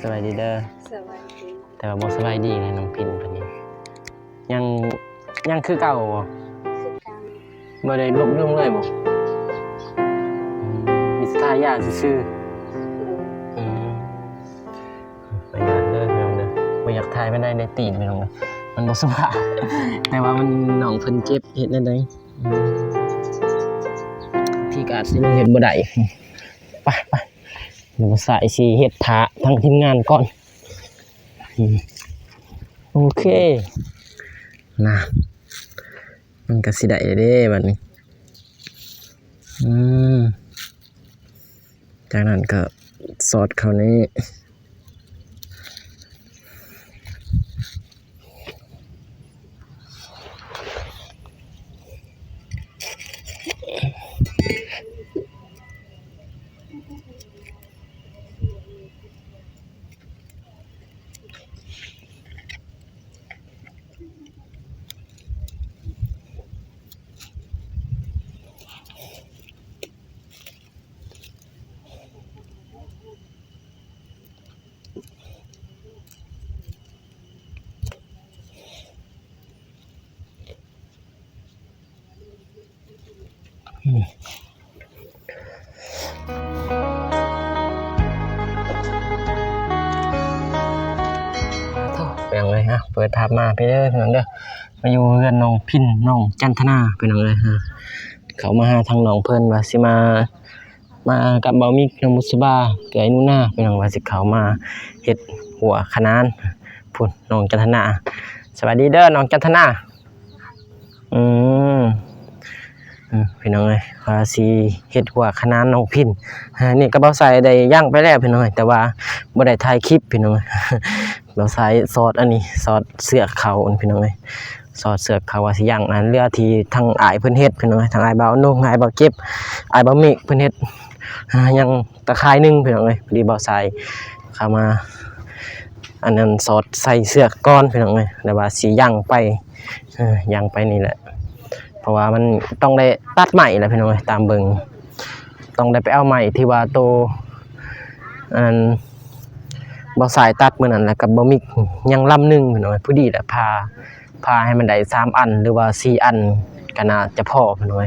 สบายดีเด้อสวัสดีแต่ว่าบ่สบายดีนะน้องพินเพิ่นนี่ยังยังคือเก่าบ่คือกันบ่ได้ลบลงเลยบ่มีสทายาซื่อๆบ่อยากเด้อพี่น้องเด้อบ่อยากทายไปได้ตีนพี่น้องเด้อมันบ่สบายแต่ว่ามันน้องเพิ่นเจ็บเฮ็ดแนวใดที่ก็อาจสิลงเฮ็ดบ่ได้ไปเดี๋ยวสายสิเฮ็ดท่าทั้งทีมงานก่อนโอเคนะมันก็สิได้เด้บัดนี้จากนั้นก็สอดเข้านี้เป็นยังไงฮะเปิดภาพมาไปเด้อพี่น้องเด้อมาอยู่เรือนน้องพินน้องจันทนาเป็นยังไงฮะเขามาหาทางน้องเพิ่นว่าสิมากับเบามิกน้องมุสบาเกยนู่นน่าเป็นยังว่าสิเขามาเฮ็ดหัวคะนานพุ่นน้องจันทนาสวัสดีเด้อน้องจันทนาพี่น้องเอ้ยว่าสิเฮ็ดหัวคะนานน้องพินนี่ก็เบาใส่ได้ย่างไปแล้วพี่น้องแต่ว่าบ่ได้ถ่ายคลิปพี่น้องเบาใส่ซอสอันนี้ซอสเสือกเขาพี่น้องเอ้ยซอสเสือกเขาว่าสิย่างนั้นเรือที่ทางอ้ายเพิ่นเฮ็ดพี่น้องทางอ้ายเบานุ่งอ้ายเบาเก็บอ้ายเบาเมฆเพิ่นเฮ็ดยังตะไคร้นึงพี่น้องเอ้ยพอดีเบาใส่เข้ามาอันนั้นซอสใส่เสือกก้อนพี่น้องเอ้ยแล้วว่าสิย่างไปย่างไปนี่แหละเพราะว่ามันต้องได้ตัดใหม่แหละพี่น้องตามเบิ่งต้องได้ไปเอาใหม่ที่ว่าโตอันบ่สายตัดมื้อนั้นแล้วก็บ่มียังลำนึงพี่น้องผู้ดีแหละพาให้มันได้3อันหรือว่า4อันก็น่าจะพอพี่น้อง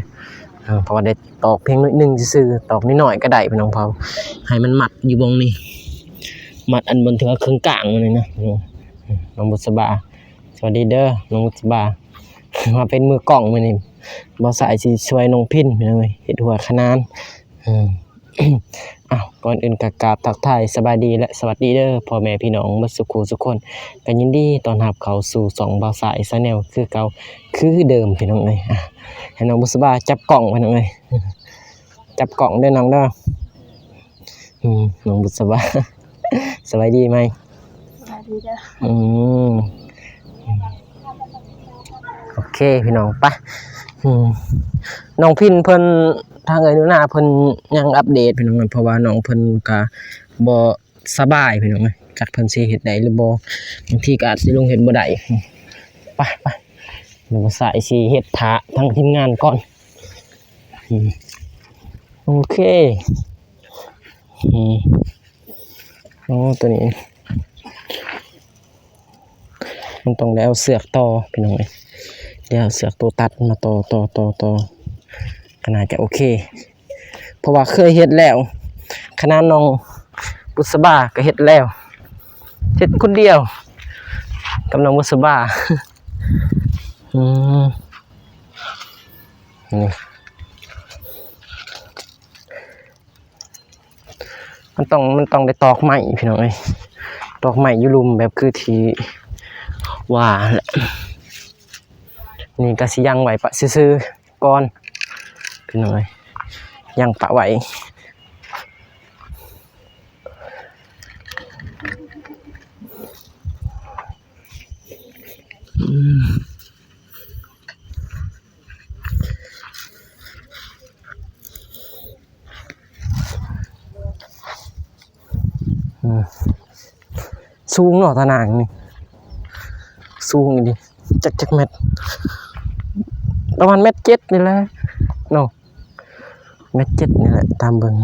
เพราะว่าได้ตอกเพียงนิดนึงซื่อๆตอกนิดหน่อยก็ได้พี่น้องเผาให้มันมัดอยู่วงนี้มัดอันบนถึงครึ่งกลางมันเลยนะน้องบุษบาสวัสดีเด้อน้องบุษบามาเป็นมือกล่องมื้อนี้บ่สายสิช่วยน้องพินพี่น้องเฮ็ดหัวคะนานก่อนอื่นก็กราบทักทายสบายดีและสวัสดีเด้อพ่อแม่พี่น้องเบิดสุขทุกคนก็ยินดีต้อนรับเข้าสู่2บ่าวสายชาแนลคือเก่าคือเดิมพี่น้องเอ้ยให้น้องบุษบาจับกล่องพี่น้องเอ้ยจับกล่องเด้อน้องเด้อน้องบุษบาสบายดีไหมสวัสดีเด้อโอเคพี่น้องไปน้องพินเพิ่นทางเอ้ยหนูนาเพิ่นยังอัปเดตพี่น้องเพราะว่าน้องเพิ่นก็บ่สบายพี่น้องจักเพิ่นสิเฮ็ดได้หรือบ่บางทีก็อาจสิลงเฮ็ดบ่ได้ไปเดี๋ยวสายสิเฮ็ดท่าทั้งทีมงานก่อนโอเคตัวนี้มันต้องแล้วเสือกต่อพี่น้องเดี๋ยวเสือกตัวตัดมาต่อขนาดจะโอเคเพราะว่าเคยเฮ็ดแล้วคณะน้องบุษบาก็เฮ็ดแล้วเฮ็ดคนเดียวกับน้องบุษบานี่มันต้องได้ตอกไม้พี่น้องตอกไม้อยู่ลุมแบบคือที่ว่าแหละนี่ก็สิยังไว้ปะซื่อๆก่อนพี่น้องยังปะไว้สูงเนาะตะนางนี่สูงดิจักเม็ดประมาณ1.7 นี่แหละเนาะ1.7 นี่แหละตามเบิ่ง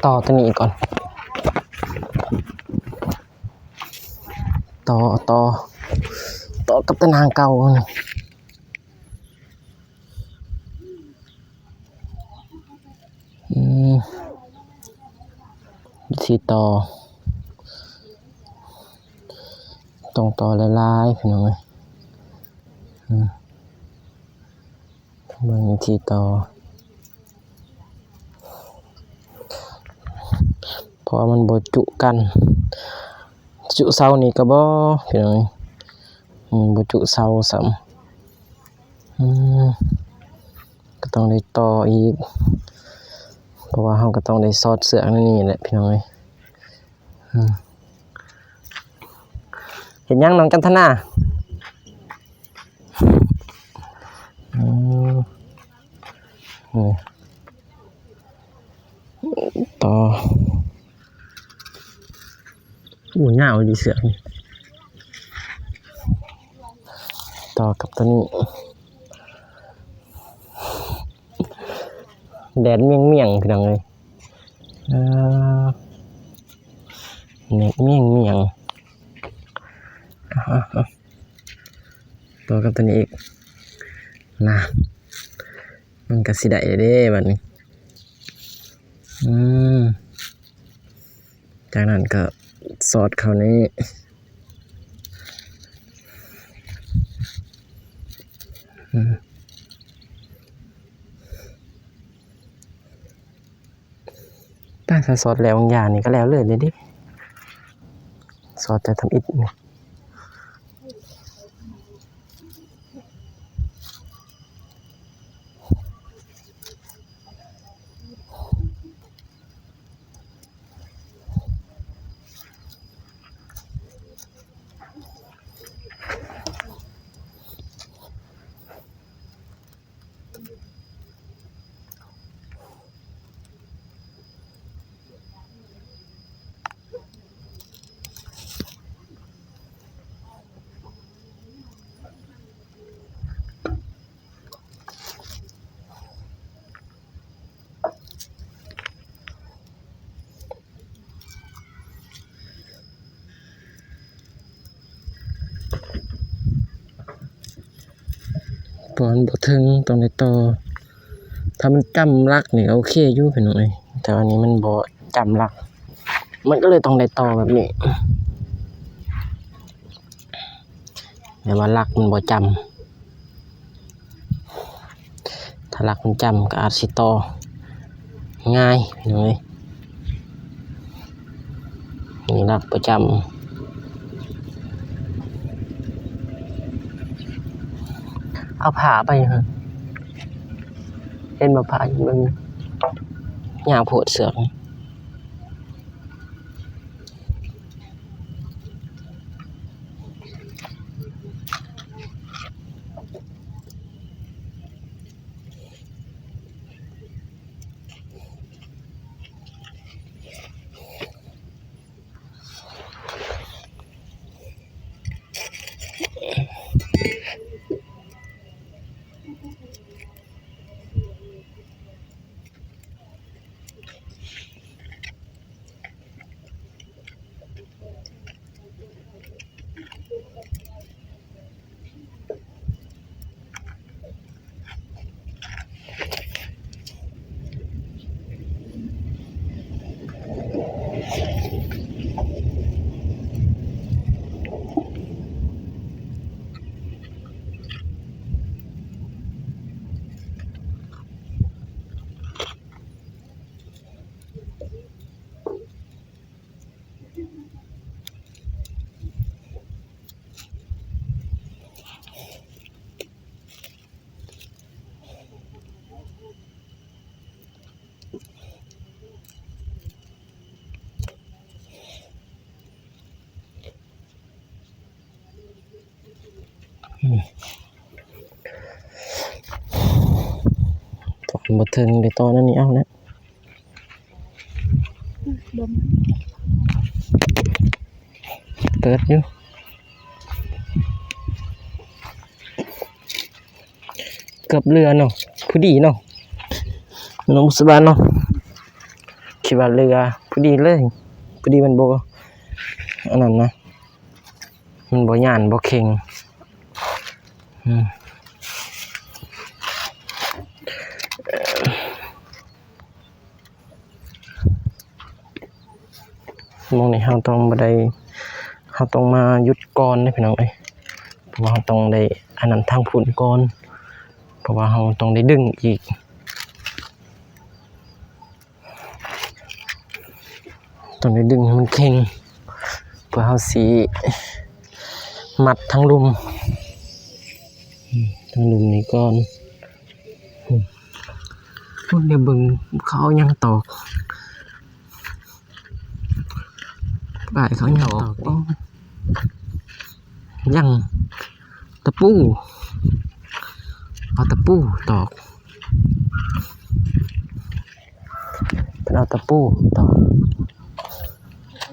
ต่อตัวนี้ก่อนต่อกับตะนางเก่านี่วิธีต่อต้องต่อหลายๆพี่น้องเอ้ยเบิ่งวิธีต่อเพราะมันบ่จุกันจุเสานี่ก็บ่พี่น้องบ่จุเสาซ้ำก็ต้องได้ต่ออีกเพราะว่าเฮาก็ต้องได้สอดเสือกนั่นนี่แหละพี่น้องเอ้ยเห็นยังน้องจันทนาต่อยาวดีเสือกนี่ต่อกับตัวนี้แดดเมี่ยงพี่น้องเอ้ยเน็ตเมี่ยงต่อกับตัวนี้อีกนะมันก็สิได้เด้บัดนี้จากนั้นก็สอดเข้านี้ถ้าสอดแล้วบางอย่างนี่ก็แล้วเลยดิสอดแต่ทำอิฐนี่ปอนบ่ถึงตรงในต่อถ้ามันจำรักนี่โอเคอยู่พี่น้องเอ้ยแต่อันนี้มันบ่จำรักมันก็เลยต้องได้ต่อแบบนี้แต่ว่ารักมันบ่จำถ้ารักมันจำก็อาจสิต่อง่ายพี่น้องเอ้ยนี่รักประจำเอาผ้าไปฮะเล่นมาผ้าอยู่มันยาวโพดเสือกบ่ถึงได้ต่อนั่นนี่เอานะเปิดอยู่เกือบเรือเนาะผู้ดีเนาะน้องบุษบาเนาะโอเค ดว่าเรือพอดีเลยพอดีมันบ่อันนั้นนะมันบ่ย่านบ่เค็งมองนี่เฮาต้องบ่ได้เฮาต้องมาหยุดก่อนเด้อพี่น้องเอ้ยเพราะว่าเฮาต้องได้อันนั้นทางพุ่นก่อนเพราะว่าเฮาต้องได้ดึงอีกต้องได้ดึงให้มันเค็งเพื่อเฮาสิมัดทั้งลุมนี้ก่อนเดี๋ยวเบิ่งเขาเอายังตอกบ่ายเขายังตอกยังตะปูเอาตะปูตอกเอาตะปูตอกโ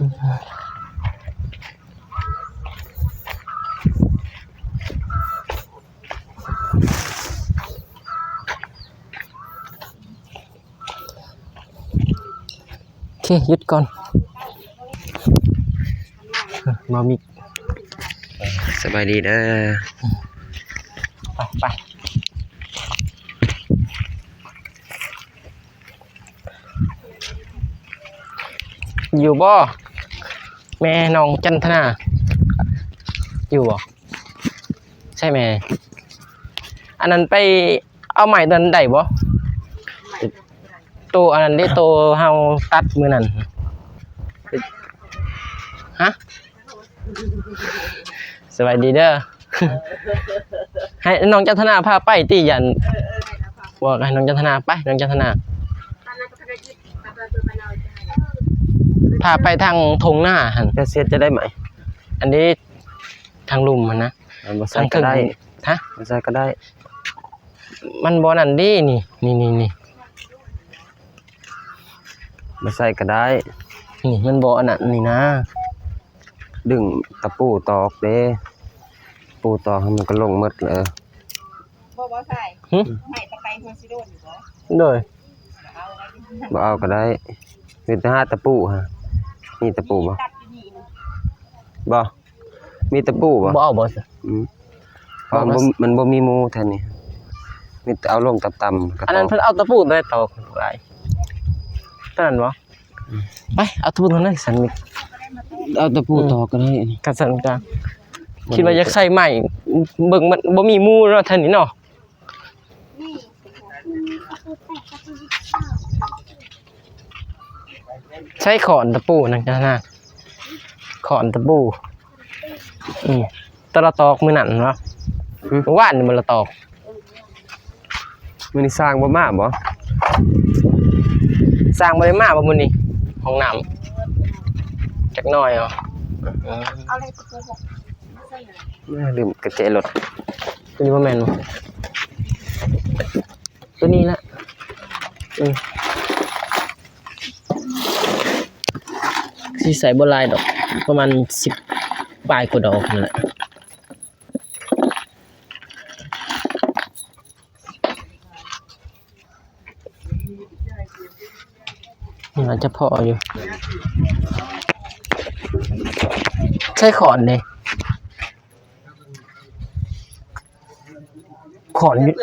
อเคหยุดก่อนมามิกสบายดีเด้อไปอยู่บ่แม่น้องจันทนาอยู่บ่ใช่แม่อันนั้นไปเอาใหม่ตอนใดบ่ตัวอันนั้นได้ตัวเฮาตัดมื้อนั้นฮะสวัสดีเด้อ ให้น้องจันทนาพาไปติยันบอกให้น้องจันทนาไปน้องจันทนาพาไปทางทงหน้าหั่นจะเสียจะได้ไหมอันนี้ทางลุ่มมันนะทางถึงฮะบ่ใช่ก็ได้มันบ่นั่นดินี่บ่ใส่ก็ได้นี่มันบ่อันนั้นนี่นะดึงตะปูตอกเด้ปูตอกให้มันก็ลงหมดเลยบ่ใส่ให้ตะไคร้เพิ่นสิโดนอยู่บ่โดยบ่เอาก็ได้มีแต่หาตะปูฮะมีตะปูบ่บ่มีตะปูบ่เอาบ่เพราะมันบ่มีหมู่แท้นี่มีแต่เอาลงต่ำๆอันนั้นเพิ่นเอาตะปูได้ตอกหลายตอนนั้นบ่ไปเอาตะปูเท่านั้นสันมิเอาตะปูตอกก็ได้กันสั่นกลางคิดว่าอยากใส่ใหม่เบิ่งมันบ่มีหมู่เนาะท่านนี่เนาะใช้ขอนตะปูนั่นจ้ะนะขอนตะปูตะละตอกมื้อนั้นเนาะว่านนี่มันละตอกมื้อนี้สร้างบ่มาบ่สร้างบ่ได้มาบ่มื้อนี้ห้องน้ำจักหน่อยเอาอะไรตะปูลืมกระเจรถตัวนี้บ่แม่นบ่ตัวนี้ละสิใส่บ่หลายดอกประมาณ10ปลายกว่าดอกนั่นแหละอาจจะพออยู่ใช้ขอนเลยขอนอยู่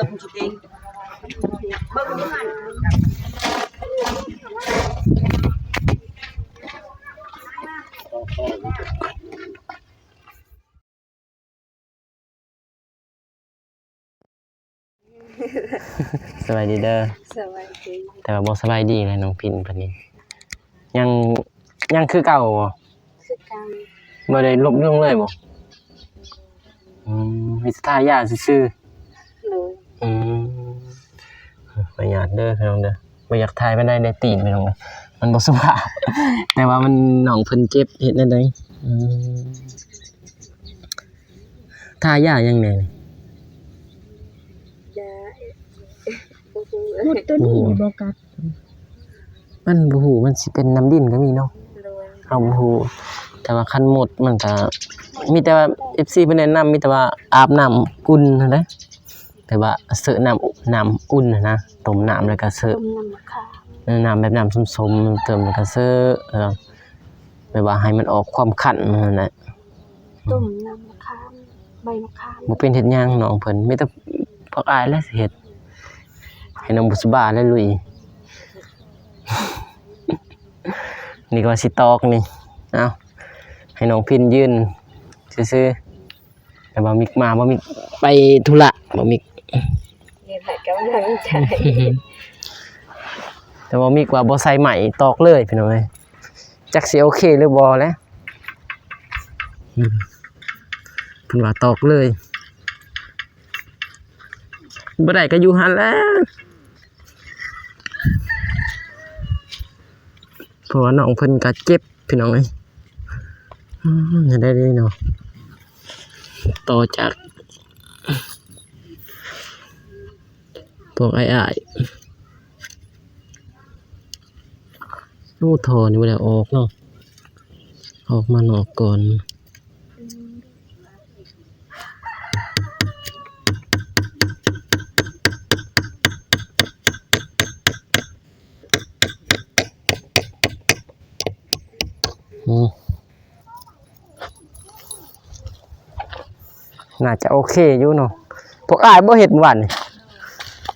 สบายดีเด้อสบายดีแต่ว่าบ่สบายดีเลยน้องพินเพิ่นนี่ยังคือเก่าบ่คือเก่าบ่ได้ลบลงเลยบ่มีท่ายาซื่อๆประหยัดเด้อพี่น้องเด้อบ่อยากถ่ายมันได้ตีนพี่น้องมันบ่สุภาพ แต่ว่ามันน้องเพิ่นเจ็บเฮ็ดได้ไดท่ายายังแน่หมดตัวนี้บ่กัดมันบ่ฮู้มันสิเป็นน้ำดินก็มีเนาะเฮาบ่ฮู้แต่ว่าคันหมดมันก็มีแต่ว่า FC เพิ่นแนะนำมีแต่ว่าอาบน้ำอุ่นนั่นแหละ แต่ว่าเสิร์ฟน้ำอุ่นนะต้มน้ำแล้วก็เสิร์ฟ ต้มน้ำมะขาม น้ำแบบน้ำส้มๆเติมแล้วก็เสิร์ฟแบบว่าให้มันออกความขั่นนั่นแหละ ต้มน้ำมะขามใบมะขาม บ่เป็นเฮ็ดหยังน้องเพิ่นมีแต่พักอายแล้วสิเฮ็ดให้น้องบุษบาแล้วลุย นี่ก็สิตอกนี่เอ้าให้น้องพินยืนซื่อๆแต่ว่ามิกมาบ่มิกไปธุระบ่มิก เรียนให้กำลังใจ แต่ว่ามิกว่าบ่ใส่ไหมตอกเลยพี่น้องเอ้ยจักสิโอเคหรือบ่แหล้วเพิ่นว่าตอกเลยบ่ได้ก็อยู่หั่นแหล้วเพราะว่าน้องเพิ่นก็เจ็บพี่น้องเอ้ยอย่าได้เลยเนาะต่อจากพวกอ้ายๆโอ้ทอนี่บ่ได้ออกเนาะออกมานอกก่อนน่าจะโอเคอยู่เนาะพวกอ้ายบ่เฮ็ดเมื่อวานนี่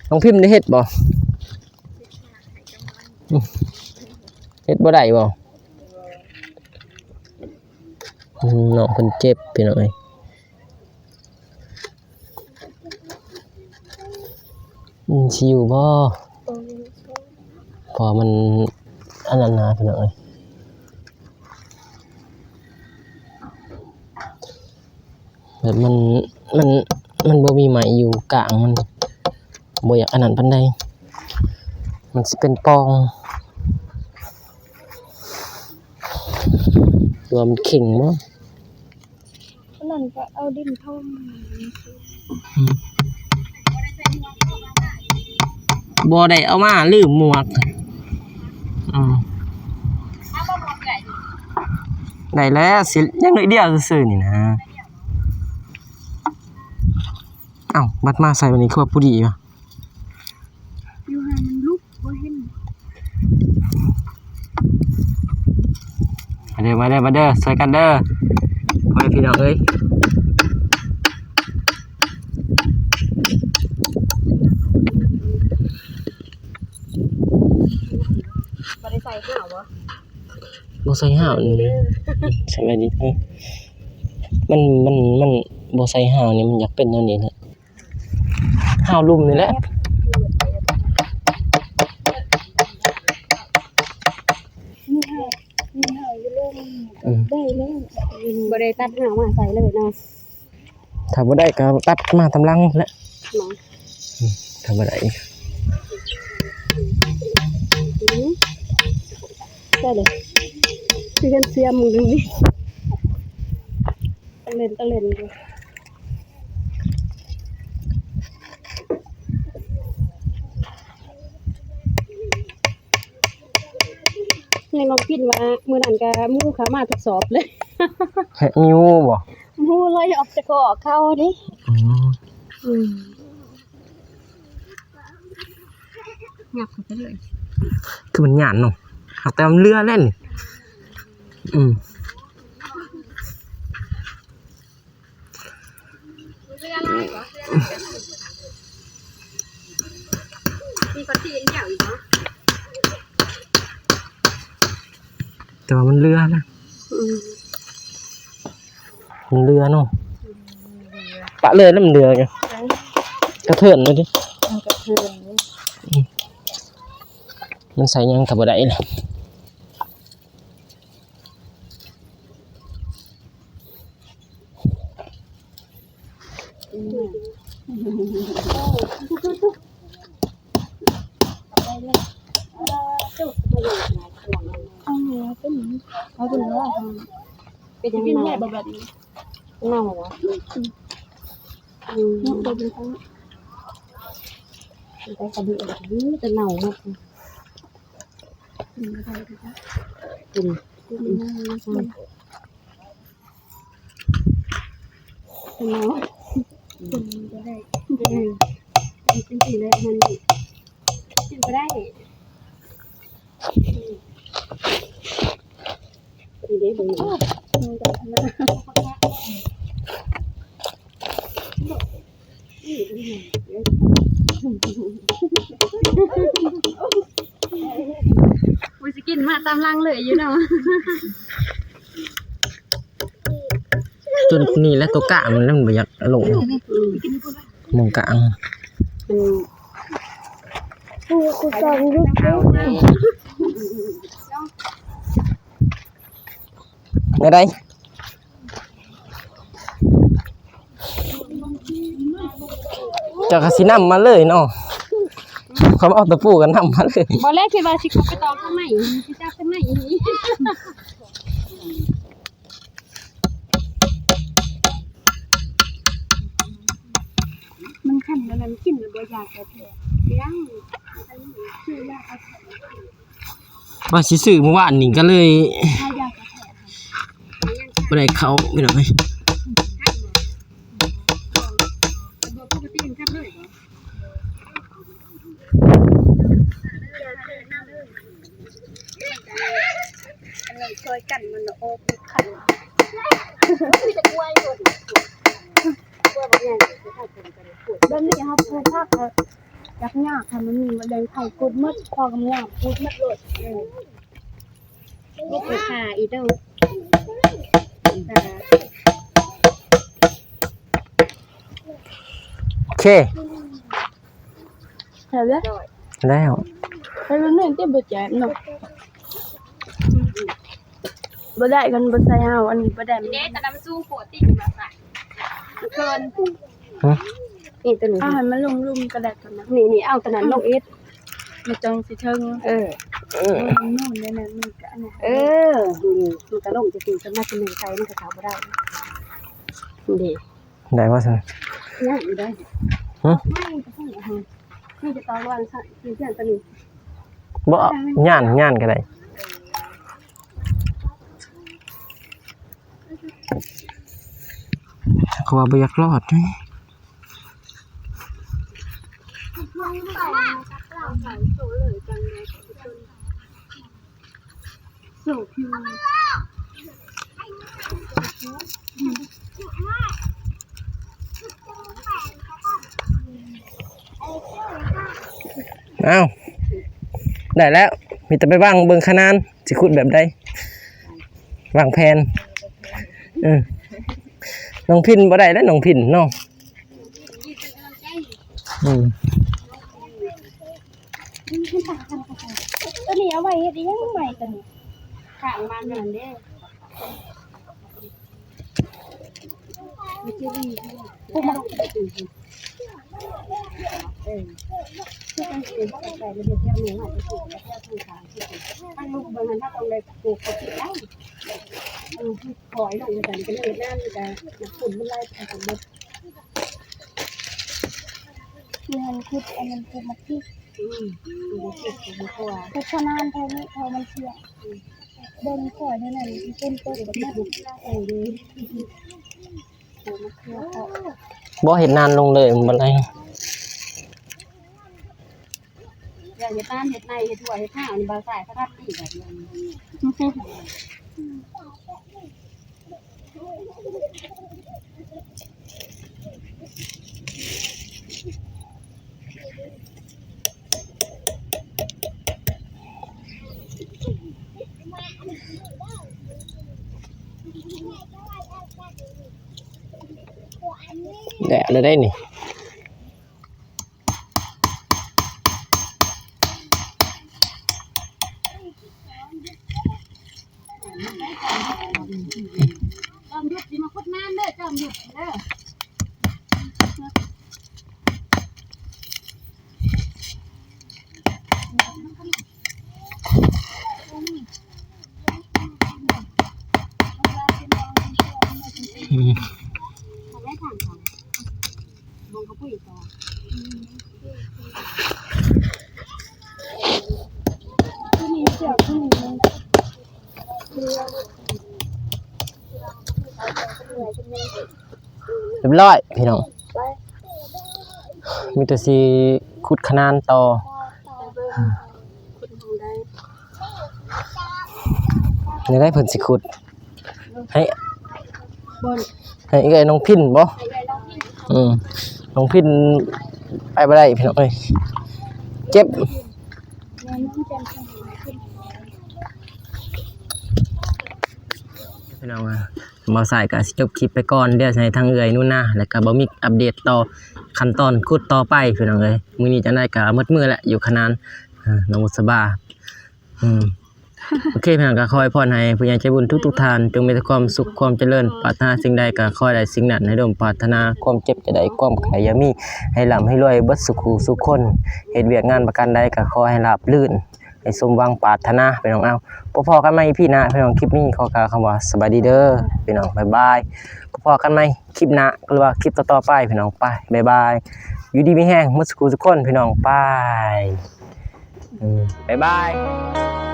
น้องพิมพ์ได้เฮ็ดบ่เฮ็ดบ่ได้บ่น้องเพิ่นเจ็บพี่น้องเอ้ยสิอยู่บ่พอมันอันนั้นนะพี่น้องเอ้ยแบบมันบ่มีไหมอยู่กลางมันบ่อยากอันนั้นปานใดมันสิเป็นปองตัวมันเข่งบ่ นั่นก็เอาดินท่อม บ่ได้เอามาลืมหมวกได้แล้วสิยังน้อยเดียวซื่อๆนี่นะอ้าวบัดมาใส่วันนี้คือว่าผู้ดีวะ อยู่ให้มันลุกบ่เห็น มาเด้อช่วยกันเด้อพ่อแม่พี่น้องเอ้ย บ่ได้ใส่ข้าวบ่ บ่ใส่ห่าวนี่สบายดีมันบ่ใส่ห่าวนี่มันอยากเป็นแนวนี้แหละห่าวลุ่มนี่แหละ นี่ให้อยู่เรื่องได้แล้วบ่ได้ตัดหามาใส่เลยเนาะ ถ้าบ่ได้ก็ตัดมาตำลังแหละ เนาะ ถ้าบ่ได้ ได้เลยคือกันเสียมึงดูดิตะเล่นดูในลองกินว่ามื้อนั้นก็หมู่ขามาทดสอบเลย นิ้วบ่ หมู่เลยออกจากก็ออกเข้าดิ งับเข้าไปเลย คือมันหยานเนาะเอาแต่มันเรือเล่นมีคนที่เหี่ยวอีกเนาะ แต่ว่ามันเรือนะมันเรือเนาะปะเลยแล้วมันเรือไงกระเทือนเลยดิ กระเทือน มันใส่ยังกับบ่ได้เลยเอาเป็นว่าเป็นยังไงแม่แบบนี้เน่าเหรอเน่าเป็นทั้งไปกระดูกแบบนี้จะเน่าหมดกินเน่ากินก็ได้ จริงๆเลยมันกินบ่ได้ดีเด้บ่มันจะทำอะไรกูจะกินมาตามรังเลยอยู่เนาะ จนนี่แล้วตัวกะมันแล้วมันบ่อยากลงมองกลาง กูจองรูปเด้อ ได้จะกระสินำมาเลยเนาะเขาเอาตะปูกันนำมาเลย บ่แรกคิดว่าสิเข้าไปตอกข้างในสิจับข้างในอีนี้มันคั่นแล้วมันกินแล้วบ่อยากแล้วแท้ยังอันนี้คือยากเอาแท้ ว่าสิซื้อเมื่อวานนี่ก็เลย ถ้ายากเอาแท้ บ่ได้เข้าไม่ได้ บ่ปกติมันคั่นเลยบ่อันนี้ช่วยกันมันโอ้ปิดคั่นมีแต่กล้วยหมดกล้วยบ่ใหญ่สิให้เพิ่นกันปวดแบบนี้เฮาปลูกผักยักยากค่ะมันมีมะเร็งไข่กุดมดพอกำลังกุดมดโลดลูกขาอีเด้อ โอเค ใช่แล้ว แล้ว ไปเรื่องที่บ่แจ่มเนาะบ่ได้กันบ่ใส่เฮาอันนี้บ่ได้เด้แต่มันสู้โคตรติมาใส่เกิน ฮะ นี่ตัวนี้ให้มันลงกระดาษกันนะนี่เอาตัวนั้นลงอีกมันจังสิเทิงมันนู่นนั่นมันก็อันนั้นนี่มันก็ลงจะสิสมาสิ1ใส่มันก็เข้าบ่ได้ดี ได้ว่าซั่น ง่ายอยู่ได้ ฮะ นี่จะต้องวันสักทีเพื่อนตัวนี้ บ่ย่านก็ได้เขาว่าบ่อยากรอดเด้ โสพิว อ้าวได้แล้วมีแต่ไปวางเบิ่งคะแนนสิขุดแบบใดวางแผนน้องพินบ่ได้แล้วน้องพินเนาะตัวนี้เอาไว้เฮ็ดยังใหม่ตัวนี้ข้างบ้านนั่นเด้ปุ๊บมาคือกันสิบ่ได้ระเบียบอย่างนี้ว่าจะปลูกแล้วทางทางที่มันลูกเบิ่งนั้นถ้าต้องได้ปลูกก็สิได้ถอยลงจังก็เลยน้ำจะฝุ่นมันไล่ไปหมดที่มันคืออันนั้นคือมาที่เพราะฉะนั้นพอมันเชื่อเดินก่อนนั่นน่ะเป็นตัวเด็กแบบนั้นเลย บ่เห็นนานลงเลยมันบ่ได้ อย่าเฮ็ดน้ำเฮ็ดในเฮ็ดถั่วเฮ็ดข้าวนี่บ่ใส่ครับอีกแบบนี้แดดเลยได้นี่จอมยุทธสิมาขุดน้ำเด้อจอมยุทธเด้อไม่ผ่านค่ะบงเขาพูดอีกต่อที่นี่เสียบที่นี่เรียบร้อยพี่น้อง มีแต่สิขุดขนานต่อ คุณทางได้ นี่ได้เพิ่นสิขุดให้ บน ให้ไอ้น้องพินบ่ ไอ้ลองนี่ น้องพินไปบ่ได้พี่น้องเอ้ยเจ็บ แม่น้องจันทร์ขึ้น พี่น้องบ่สายก็สิจบคลิปไปก่อนเดี๋ยวให้ทางเอื้อยนู่นนะแล้วก็บ่มีอัปเดตต่อขั้นตอนขุดต่อไปพี่น้องเอ้ยมื้อนี้จังได๋ก็หมดมื้อแล้วอยู่ขนานน้องบุษบาโอเคพี่น้องก็ขอให้พรให้ผู้ใหญ่ใจบุญทุกๆท่านจงมีแต่ความสุขความเจริญปรารถนาสิ่งใดก็ขอให้ได้สิ่งนั้นให้ดมปรารถนาความเจ็บจะได้ความไข้อย่ามีให้ร่ำให้รวยเบิดสุขสุขคนเฮ็ดเวียกงานประกันใดก็ขอให้ราบรื่นให้สมหวังปรารถนาพี่น้องเอาพอๆกันใหม่พี่หน้าพี่น้องคลิปนี้ขอกล่าวคำว่าสวัสดีเด้อพี่น้องบ๊ายบายพอๆกันใหม่คลิปหน้าหรือว่าคลิปต่อๆไปพี่น้องไปบ๊ายบายอยู่ดีมีแห้งหมดสุขสุขคนพี่น้องไปบ๊ายบาย